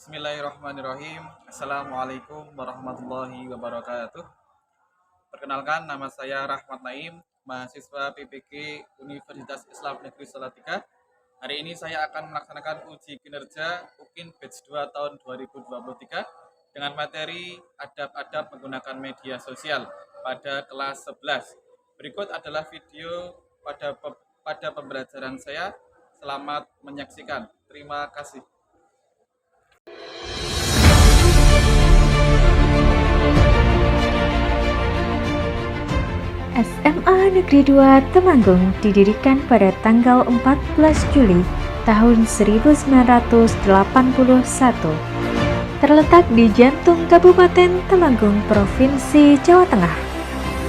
Bismillahirrahmanirrahim. Assalamualaikum warahmatullahi wabarakatuh. Perkenalkan, nama saya Rahmat Naim, mahasiswa PPG Universitas Islam Negeri Salatiga. Hari ini saya akan melaksanakan uji kinerja UKIN Batch 2 tahun 2023 dengan materi adab-adab menggunakan media sosial pada kelas 11. Berikut adalah video pada pembelajaran saya. Selamat menyaksikan. Terima kasih. SMA Negeri 2 Temanggung didirikan pada tanggal 14 Juli tahun 1981. Terletak di jantung Kabupaten Temanggung, Provinsi Jawa Tengah,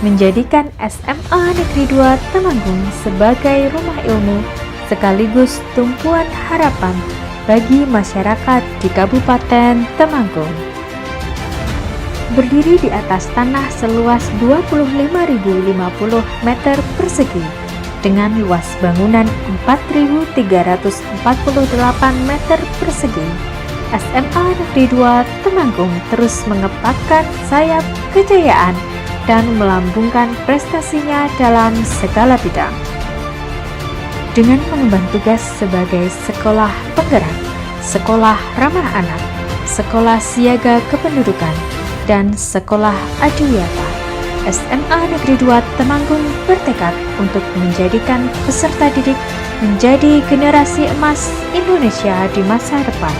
menjadikan SMA Negeri 2 Temanggung sebagai rumah ilmu sekaligus tumpuan harapan bagi masyarakat di Kabupaten Temanggung. Berdiri di atas tanah seluas 25.050 meter persegi dengan luas bangunan 4.348 meter persegi, SMA Negeri 2 Temanggung terus mengepakkan sayap kejayaan dan melambungkan prestasinya dalam segala bidang. Dengan mengemban tugas sebagai sekolah penggerak, sekolah ramah anak, sekolah siaga kependudukan, dan sekolah adiwiyata, SMA Negeri 2 Temanggung bertekad untuk menjadikan peserta didik menjadi generasi emas Indonesia di masa depan.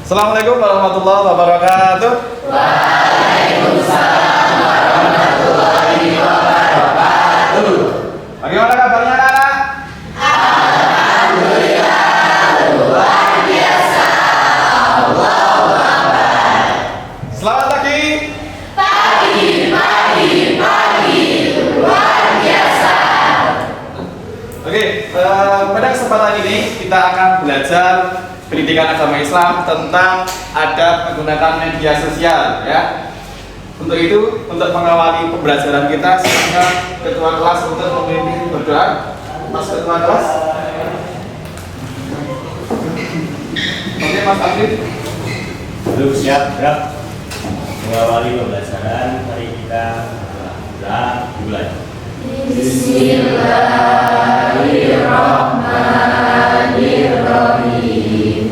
Assalamualaikum warahmatullahi wabarakatuh. Waalaikumsalam warahmatullahi wabarakatuh. Bagaimana kabarnya anak-anak? Alhamdulillah, luar biasa. Allahu Akbar. Selamat pagi. Pagi, luar biasa. Oke, pada kesempatan ini kita akan belajar pendidikan agama Islam tentang adab menggunakan media sosial, ya. Untuk itu, untuk mengawali pembelajaran kita, silakan ketua kelas untuk memimpin berdoa. Mas ketua kelas. Oke, Mas Afif. Belum siap, gerak. Mengawali pembelajaran, mari kita mulai. Bismillahirrahmanirrahim.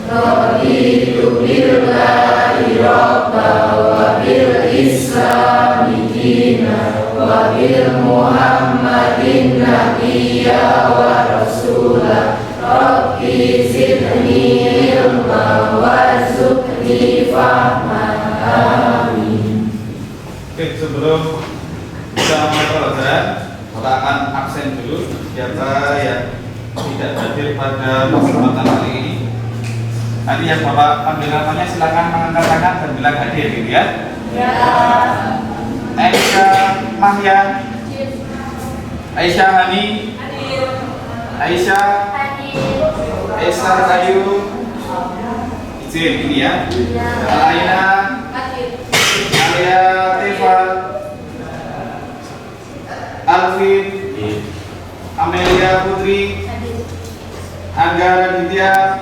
Raditu billahi rabba wa bil islami dina wa bil muhammadin nabiyya wa rasulah. Rabbi zidni ilma warzuqni fahman. Amin. Oke, sebelum kita mulai pelajaran, kita akan absen dulu siapa yang tidak hadir pada kesempatan kali ini. Nanti yang Bapak ambil namanya silakan mengangkat tangan dan bilang hadir, gitu ya. Ya. Aisyah Mahya, Aisyah Hani, Aisyah, Aisyah Ayu, izin ini ya. Alaina, Alia Teva, Alvin, Amelia Putri, Angga Raditya,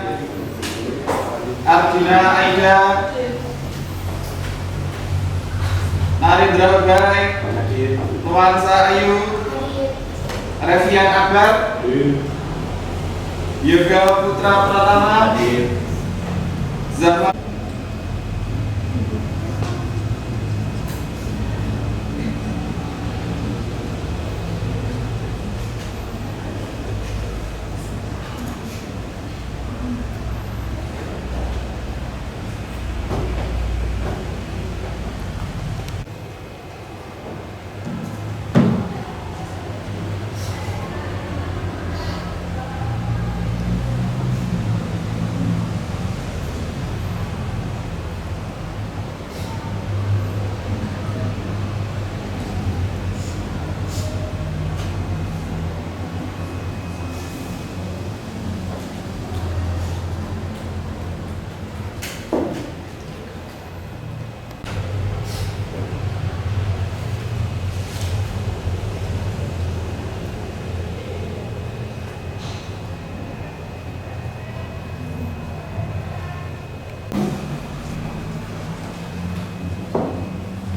Arjuna Aida, Narendra Barai, Nuansa Ayu, Revian Akbar, Yoga Putra Pratama, Zaman.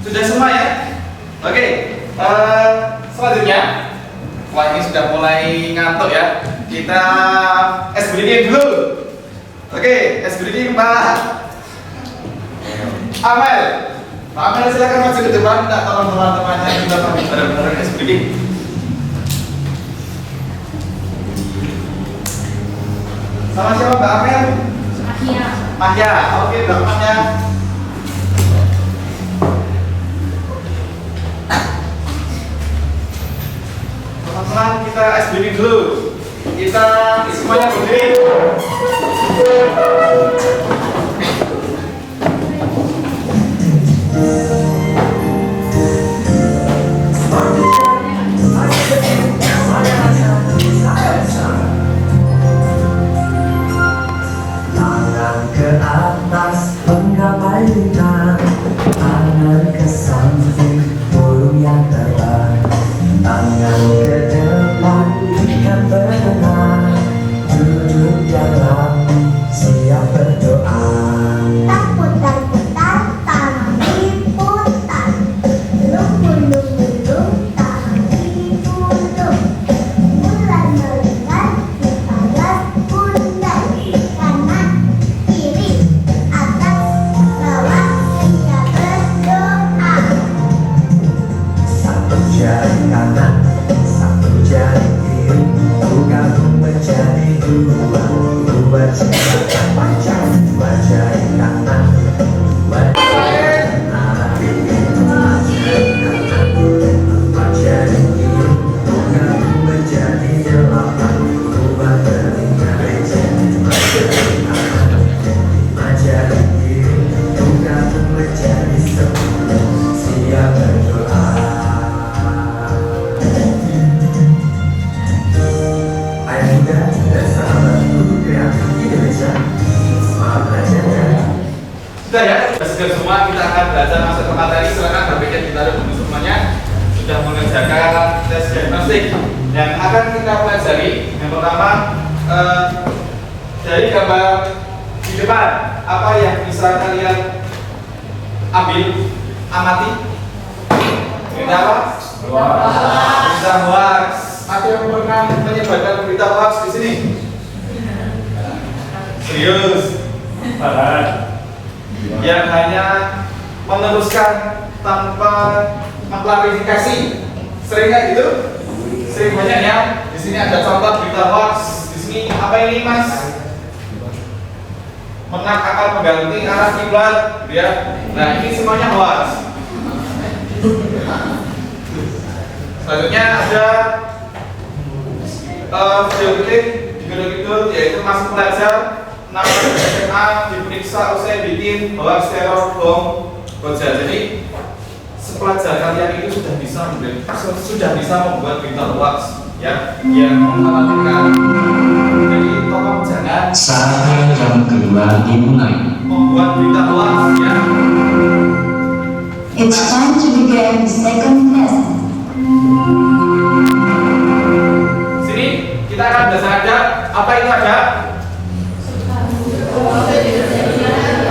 Sudah semua ya? Oke. Selanjutnya, wah ini sudah mulai ngantuk ya. Kita es breathing dulu. Oke, es breathing Pak Amel. Pak Amel silakan maju ke depan, minta tolong teman-temannya kita pamit bareng-bareng es breathing. Sama siapa Mbak Amel? Mahya. Oke, Mbak Mahya. Teman-teman, kita es breathing dulu. Kita semuanya berdiri. Tangan ke atas menggapai bintang, tangan ke samping burung yang terbang, tangan ke depan ikan berenang, duduk yang rapi siap berdoa. Tak putar-putar, tangan diputar. Belum-belum-belum, tangan dipunduk. Mulai melihat, dibalas bundar. Kanan, kiri, atas, bawah, siap berdoa. Satu jari kanan, satu jari kiri, gabung menjadi dua, dua jari panjang, dua jari kanan, dua jari kanan, dua jari kanan, dua jari kiri, gabung menjadi delapan, dua telinga jadi dua jari kanan, lima jari kiri, gabung menjadi sepuluh, siap berdoa. Ayah muda dan sahabat guru kreatif Indonesia, semangat belajarnya. Sudah ya, sudah semua kita akan belajar masuk ke materi. Silakan HP-nya ditaruh dulu semuanya. Sudah mengerjakan tes diagnostik yang akan kita pelajari. Yang pertama dari gambar di depan, apa yang bisa kalian ambil, amati? Berita apa? Berita hoax. Ada yang pernah menyebarkan berita hoax di sini? Serius? Yang hanya meneruskan tanpa mengklarifikasi, sering nggak gitu? Sering banyak ya. Di sini ada contoh berita hoax. Di sini apa ini Mas? Menak akan mengganti arah kiblat, ya. Nah ini semuanya hoax. Selanjutnya ada video klip di gedung yaitu Mas pelajar namanya SMA diperiksa usai bikin hoax teror bom Koja. Jadi sepelajar kalian itu sudah bisa membuat berita hoax ya yang mengkhawatirkan. Jadi tolong jangan Saat jam kedua dimulai. membuat berita hoax ya. It's time to begin the second lesson. Sini kita akan belajar ada apa itu ada.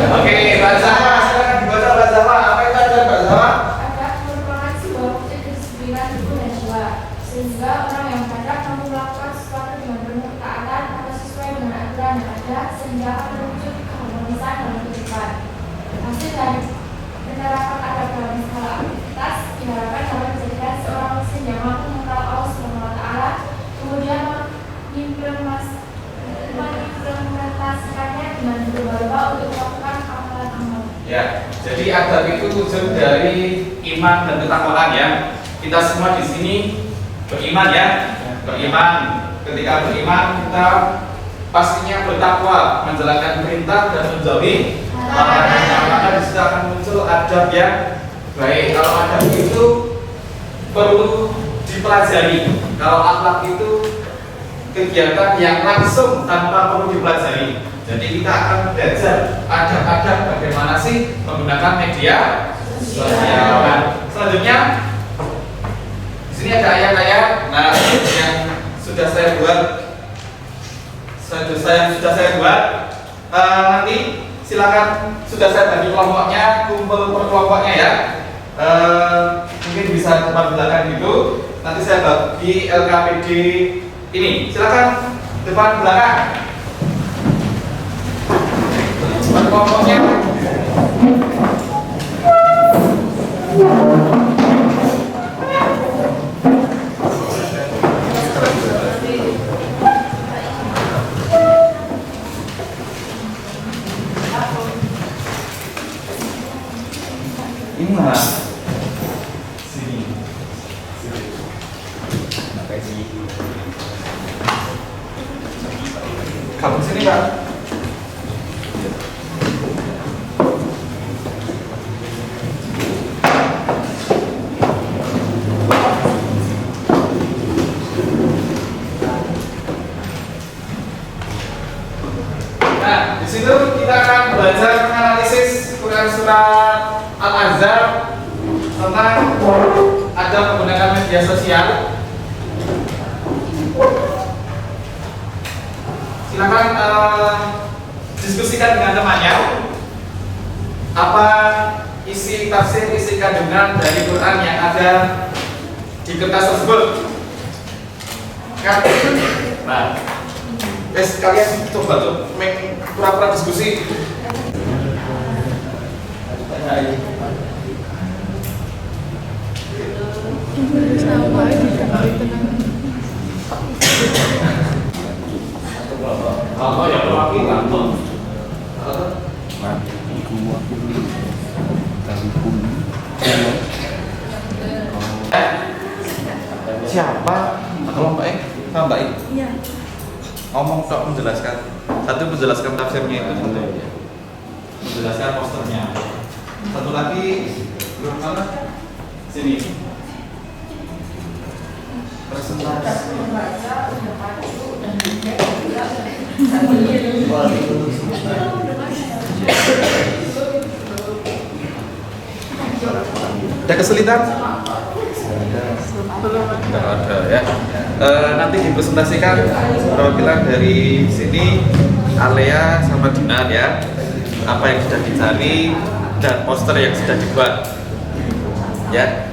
Oke, bahasa apa? Silakan dibaca bahasa apa? Apa itu ada bahasa apa? Ada merupakan sebuah bukti kedisiplinan hukum dan jiwa, sehingga orang yang badak mampu melakukan sesuatu dengan penuh ketaatan atau sesuai dengan aturan yang ada, sehingga akan terwujud keharmonisan dalam kehidupan. Hasil dari penerapan adab dalam segala aktivitas diharapkan dapat menjadikan seorang muslim yang mampu mengenal Allah Subhanahu wa Ta'ala, kemudian mengimplementasikannya dengan berlomba-lomba untuk melakukan amalan-amalan. Ya, jadi adab itu wujud dari iman dan ketakwaan ya. Kita semua di sini beriman ya, beriman. Ketika beriman kita pastinya bertakwa, menjalankan perintah dan menjauhi larangannya. Maka di situ akan muncul adab yang baik. Kalau adab itu perlu dipelajari. Kalau akhlak itu kegiatan yang langsung tanpa perlu dipelajari. Jadi kita akan belajar adab-adab bagaimana sih menggunakan media sosial. Nah, selanjutnya di sini ada ayat-ayat. Nah, yang sudah saya buat, nanti silakan sudah saya bagi kelompoknya, kumpul per kelompoknya ya. Mungkin bisa depan belakang gitu. Nanti saya bagi LKPD ini. Silakan depan belakang. Cepat kelompoknya. Ini mana? Sini. Kamu sini, Pak. Nah, di situ kita akan belajar menganalisis Quran surat Al-Ahzab tentang adab menggunakan media sosial. Silakan diskusikan dengan temannya apa isi tafsir, isi kandungan dari Quran yang ada di kertas tersebut. Kan? Nah, kalian coba tuh pura-pura diskusi. Apa yang laki gampang? Siapa? Kalau Mbak Mbak Iya. Ngomong tok menjelaskan. Satu menjelaskan tafsirnya itu satu. Menjelaskan posternya. Satu lagi belum mana? Sini. Presentasi. Ada kesulitan? Tidak ada ya. Nanti dipresentasikan perwakilan dari sini, Alea sama Dinan ya. Apa yang sudah dicari dan poster yang sudah dibuat. Ya.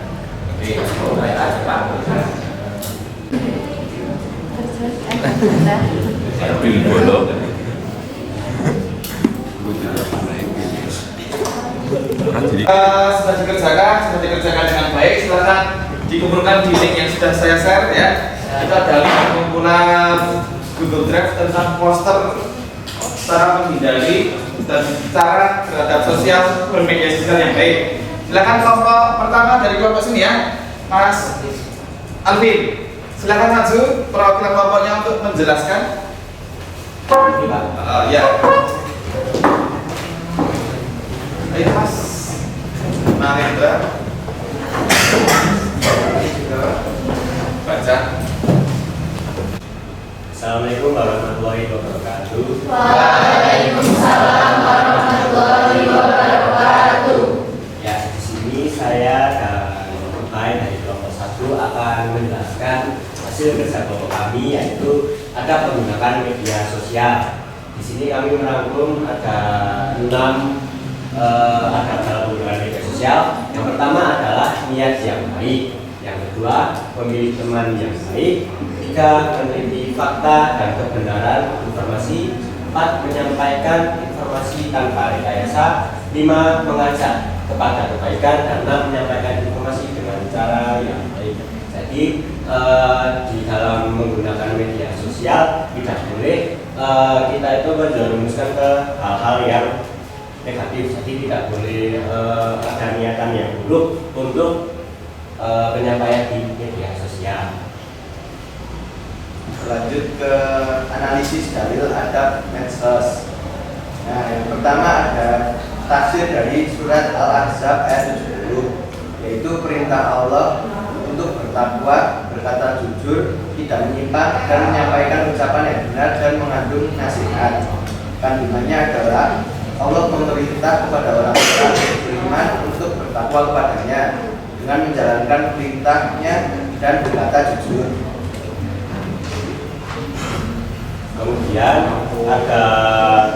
Sudah dikerjakan dengan baik. Silakan dikumpulkan di link yang sudah saya share ya. Kita ada link kumpulan Google Drive tentang poster cara menghindari dan cara terhadap sosial bermedia sosial yang baik. Silakan kelompok pertama dari kelompok sini ya, Mas Alvin. Silakan maju perwakilan kelompoknya untuk menjelaskan. Ya. Ayo Mas Narendra. Baca. Assalamualaikum warahmatullahi wabarakatuh. Waalaikumsalam warahmatullahi wabarakatuh. Ya, di sini saya dan pemain dari kelompok 1 akan menjelaskan hasil kerja kelompok kami, yaitu ada menggunakan media sosial. Di sini kami merangkum ada 6 adab dalam menggunakan media sosial. Yang pertama adalah niat yang baik. Yang kedua, memilih teman yang baik. 3, meneliti fakta dan kebenaran informasi. 4, menyampaikan informasi tanpa rekayasa. 5, mengajak kepada kebaikan. Dan 6, menyampaikan informasi dengan cara yang baik. Jadi di dalam menggunakan media sosial tidak boleh kita itu menjerumuskan ke hal-hal yang negatif. Jadi tidak boleh ada niatan yang buruk untuk penyampaian di media sosial. Lanjut ke analisis dalil adab medsos. Nah, yang pertama ada tafsir dari surat Al-Ahzab ayat 70, yaitu perintah Allah untuk bertakwa, berkata jujur, tidak menyimpang, dan menyampaikan ucapan yang benar dan mengandung nasihat. Kandungannya adalah Allah memerintah kepada orang-orang beriman untuk bertakwa kepadanya dengan menjalankan perintahnya dan berkata jujur. Kemudian ada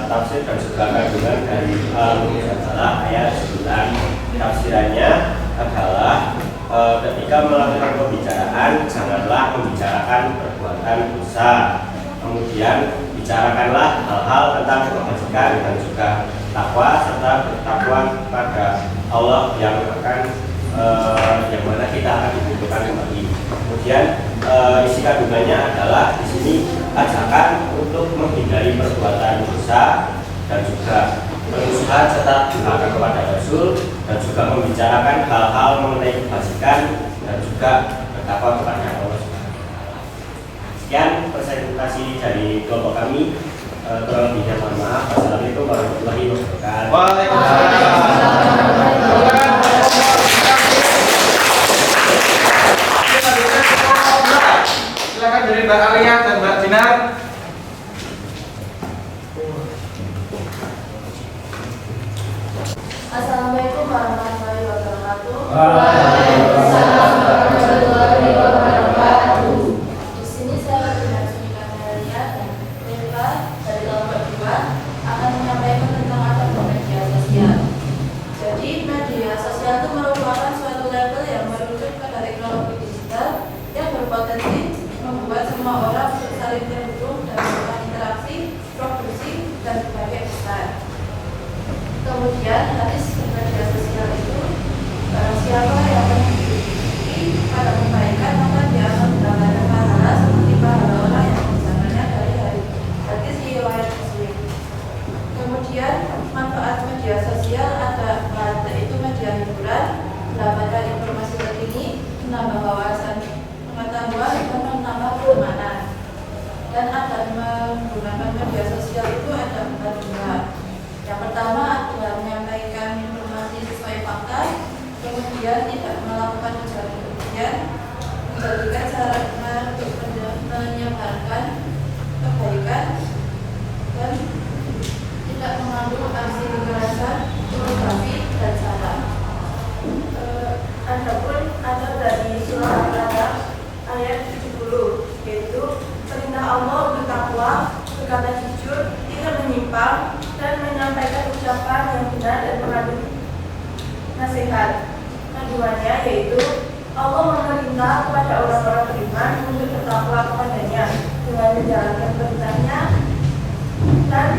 tafsir dan juga kandungan dari Al-Mujazalah ayat 9, tafsirannya adalah ketika melakukan pembicaraan janganlah membicarakan perbuatan dosa, kemudian bicarakanlah hal-hal tentang kebajikan dan juga takwa serta bertakwa kepada Allah yang yang mana kita akan dibutuhkan kembali. Kemudian isi kandungannya adalah di sini ajakan untuk menghindari perbuatan dosa dan juga permusuhan serta durhaka kepada Rasul dan juga membicarakan hal-hal mengenai kebajikan dan juga bertakwa kepada Allah. Sekian presentasi dari kelompok kami. Kurang lebihnya mohon maaf. Wassalamualaikum warahmatullahi wabarakatuh. Silakan dari Mbak Alia dan Mbak Dinar. Assalamualaikum warahmatullahi wabarakatuh. Waalaikumsalam warahmatullahi wabarakatuh. Di sini saya dengan Sunika Melia dan Reva dari kelompok 2 akan menyampaikan tentang apa media sosial. Jadi media sosial itu merupakan suatu label yang merujuk pada teknologi digital yang berpotensi membuat semua orang untuk saling terhubung dan melakukan interaksi, produksi, dan berbagai besar. Kemudian hadis media sosial itu barang siapa yang mengikuti pada kebaikan maka dia akan mendapatkan pahala seperti pahala orang yang bersamanya dari hari hadis riwayat Muslim. Kemudian manfaat media sosial ada yaitu media hiburan, mendapatkan informasi terkini, menambah wawasan pengetahuan dan menambah keamanan. Dan ada menggunakan media sosial itu ada 4 hal. Yang pertama adalah menyampaikan informasi sesuai fakta, kemudian tidak melakukan ujaran kebencian, menjadikan sarana untuk menyebarkan kebaikan, dan tidak mengandung aksi kekerasan, pornografi, dan sara. Adapun ada dari surah Al-Baqarah ayat 70, yaitu perintah Allah untuk takwa, berkata jujur, tidak menyimpang, dan menyampaikan ucapan yang benar dan mengandung nasihat. Keduanya yaitu Allah memerintah kepada orang-orang beriman untuk bertakwa kepadanya dengan menjalankan perintahnya dan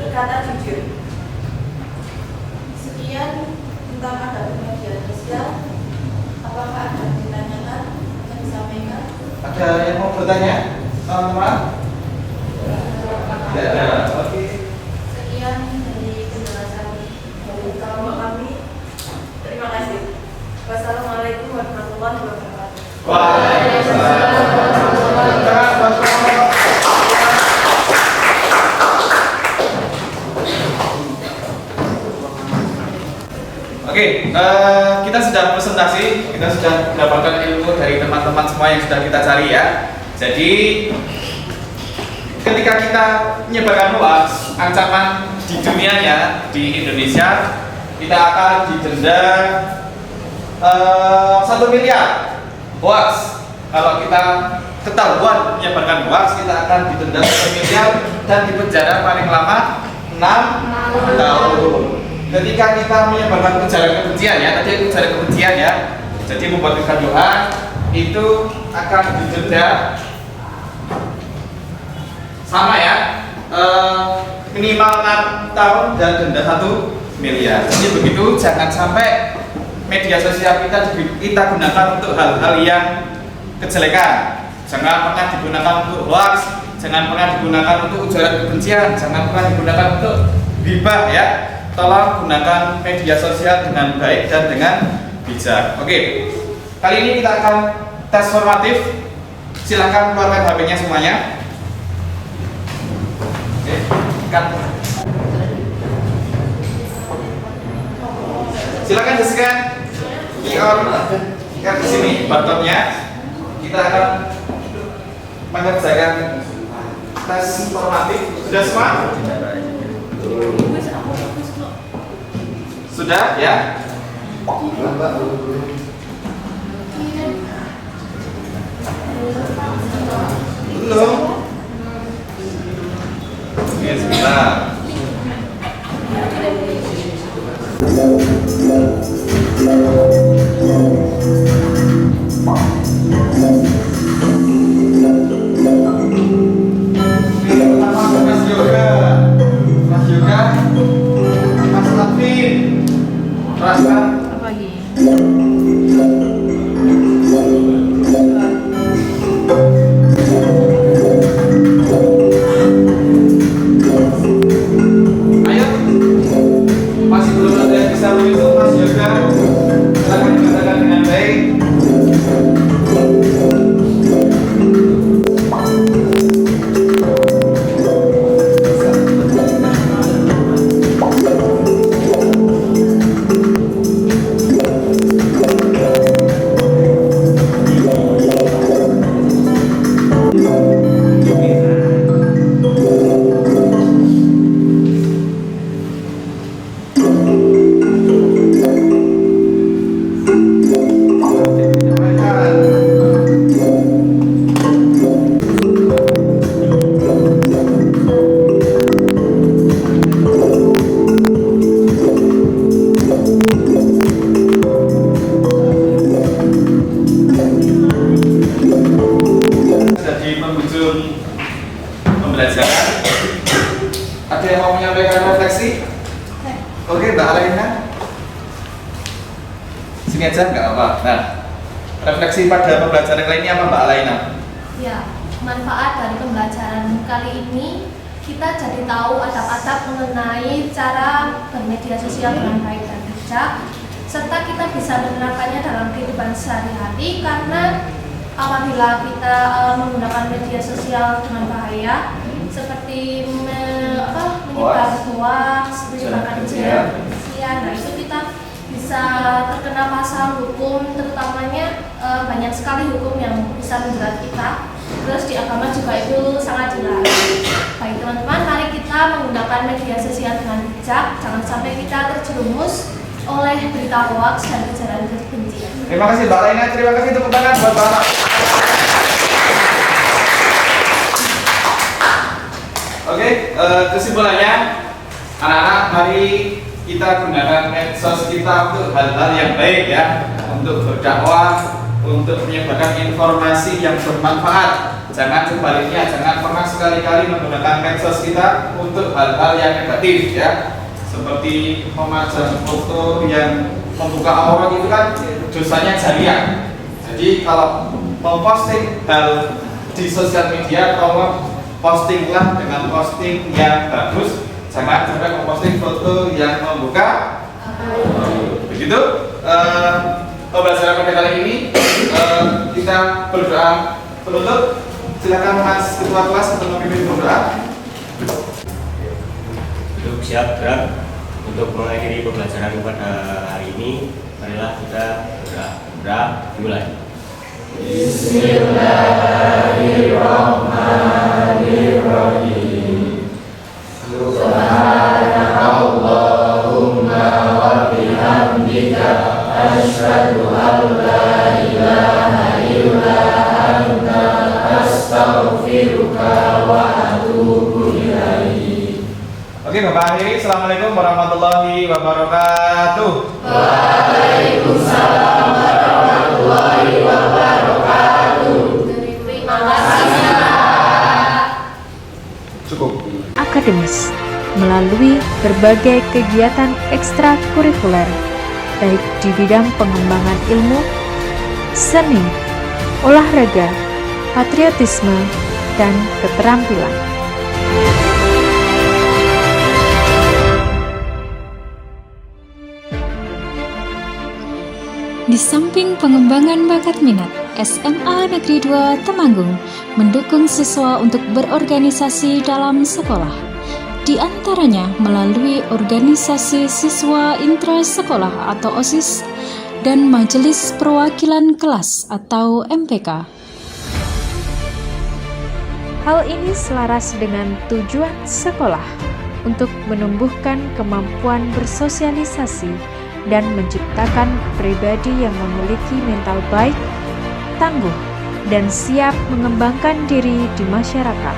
berkata jujur. Sekian tentang adab media sosial. Apakah ada yang ditanyakan atau disampaikan? Ada yang mau bertanya, teman-teman? Tidak ada. Oke. Sekian dari penjelasan dari kelompok kami. Terima kasih. Wassalamualaikum warahmatullahi wabarakatuh. Waalaikumsalam warahmatullahi wabarakatuh. Oke, kita sudah presentasi, kita sudah mendapatkan ilmu dari teman-teman semua yang sudah kita cari ya. Jadi ketika kita menyebarkan hoax, ancaman di dunianya, di Indonesia, kita akan didenda 1 miliar hoax. Kalau kita ketahuan menyebarkan hoax, kita akan didenda 1 miliar dan dipenjara paling lama 6 tahun. Ketika kita menyebarkan ujaran kebencian ya, tadi ujaran kebencian ya, jadi membuat kegaduhan, itu akan didenda sama ya, minimal 6 tahun dan denda 1 miliar. Jadi begitu, jangan sampai media sosial kita gunakan untuk hal-hal yang kejelekan. Jangan pernah digunakan untuk hoax, jangan pernah digunakan untuk ujaran kebencian, jangan pernah digunakan untuk ghibah ya. Tolong gunakan media sosial dengan baik dan dengan bijak. Oke, kali ini kita akan tes formatif. Silahkan keluarkan HP-nya semuanya. Oke, cut. Silakan di-scan QR di sini buttonnya. Kita akan mengerjakan tes formatif. Sudah semua? Sudah ya? Belum. Oke, sebentar. Mas Yoga, Mas Latvin, Rasa. Apa lagi? Ayo, masih belum ada yang bisa begitu, Mas Yoga. Silakan dikatakan dengan baik. Jadi penghujung pembelajaran. Ada yang mau menyampaikan refleksi? Oke, Mbak Alaina. Sini aja nggak apa. Nah, refleksi pada pembelajaran kali ini apa Mbak Alaina? Ya, manfaat dari pembelajaran kali ini kita jadi tahu adab-adab mengenai cara bermedia sosial dengan baik dan bijak, serta kita bisa menerapkannya dalam kehidupan sehari-hari karena apabila kita menggunakan media sosial dengan bahaya seperti menyebar hoax, menyebarkan ujaran kebencian, nah itu kita bisa terkena pasal hukum, terutamanya banyak sekali hukum yang bisa menjerat kita. Terus di agama juga itu sangat dilarang. Baik teman-teman, mari kita menggunakan media sosial dengan bijak, jangan sampai kita terjerumus oleh berita hoax dan ujaran kebencian. Terima kasih Mbak Alaina, terima kasih tepuk tangan buat Mbak. Oke, kesimpulannya, anak-anak, mari kita gunakan medsos kita untuk hal-hal yang baik ya, untuk berdakwah, untuk menyebarkan informasi yang bermanfaat. Jangan sebaliknya, jangan pernah sekali-kali menggunakan medsos kita untuk hal-hal yang negatif ya, seperti memajang foto yang membuka aurat itu kan dosanya jariah. Jadi kalau memposting hal di sosial media, tolong postinglah dengan posting yang bagus, jangan sampai memposting foto yang membuka. Begitu pembelajaran pada kali ini. Kita berdoa penutup. Silakan Mas Ketua Kelas untuk memimpin berdoa. Duduk siap gerak untuk mengakhiri pembelajaran pada hari ini. Marilah kita berdoa dimulai. Bismillahirrahmanirrahim. Subhanakallahumma wa bihamdika asyhadu an la ilaha illa anta astaghfiruka wa atubu ilaik. Oke, Bapak akhiri. Assalamualaikum warahmatullahi wabarakatuh. Waalaikumsalam warahmatullahi wabarakatuh. Terima kasih. Cukup. Akademis melalui berbagai kegiatan ekstrakurikuler baik di bidang pengembangan ilmu, seni, olahraga, patriotisme, dan keterampilan. Di samping pengembangan bakat minat, SMA Negeri 2 Temanggung mendukung siswa untuk berorganisasi dalam sekolah, di antaranya melalui organisasi siswa intrasekolah atau OSIS dan Majelis Perwakilan Kelas atau MPK. Hal ini selaras dengan tujuan sekolah untuk menumbuhkan kemampuan bersosialisasi dan menciptakan pribadi yang memiliki mental baik, tangguh, dan siap mengembangkan diri di masyarakat.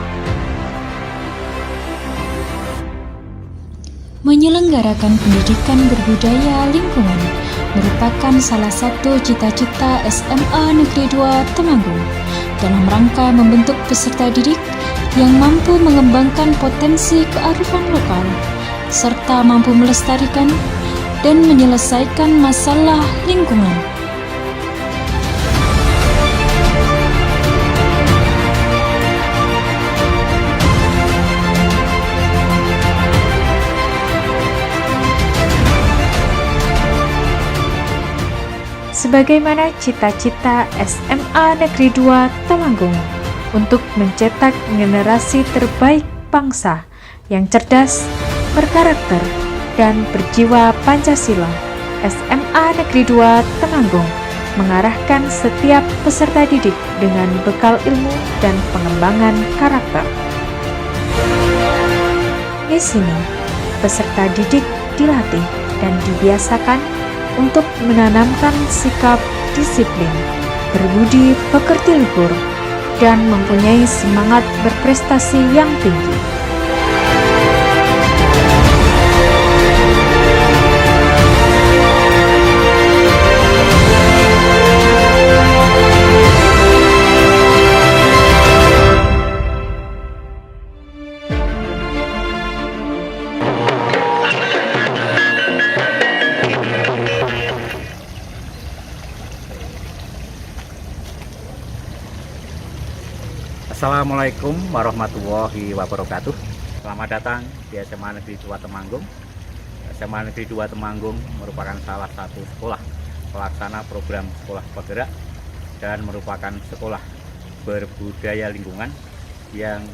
Menyelenggarakan pendidikan berbudaya lingkungan merupakan salah satu cita-cita SMA Negeri 2 Temanggung dalam rangka membentuk peserta didik yang mampu mengembangkan potensi kearifan lokal serta mampu melestarikan dan menyelesaikan masalah lingkungan. Sebagaimana cita-cita SMA Negeri 2 Temanggung untuk mencetak generasi terbaik bangsa yang cerdas, berkarakter, dan berjiwa Pancasila, SMA Negeri 2 Temanggung mengarahkan setiap peserta didik dengan bekal ilmu dan pengembangan karakter. Di sini, peserta didik dilatih dan dibiasakan untuk menanamkan sikap disiplin, berbudi pekerti luhur, dan mempunyai semangat berprestasi yang tinggi. Assalamualaikum warahmatullahi wabarakatuh. Selamat datang di SMA Negeri 2 Temanggung. SMA Negeri 2 Temanggung merupakan salah satu sekolah pelaksana program sekolah penggerak dan merupakan sekolah berbudaya lingkungan yang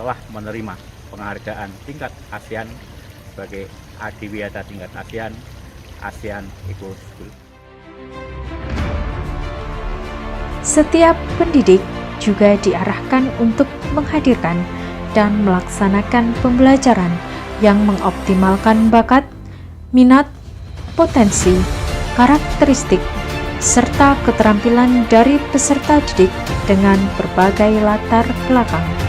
telah menerima penghargaan tingkat ASEAN sebagai Adiwiyata tingkat ASEAN, ASEAN Eco School. Setiap pendidik juga diarahkan untuk menghadirkan dan melaksanakan pembelajaran yang mengoptimalkan bakat, minat, potensi, karakteristik, serta keterampilan dari peserta didik dengan berbagai latar belakang.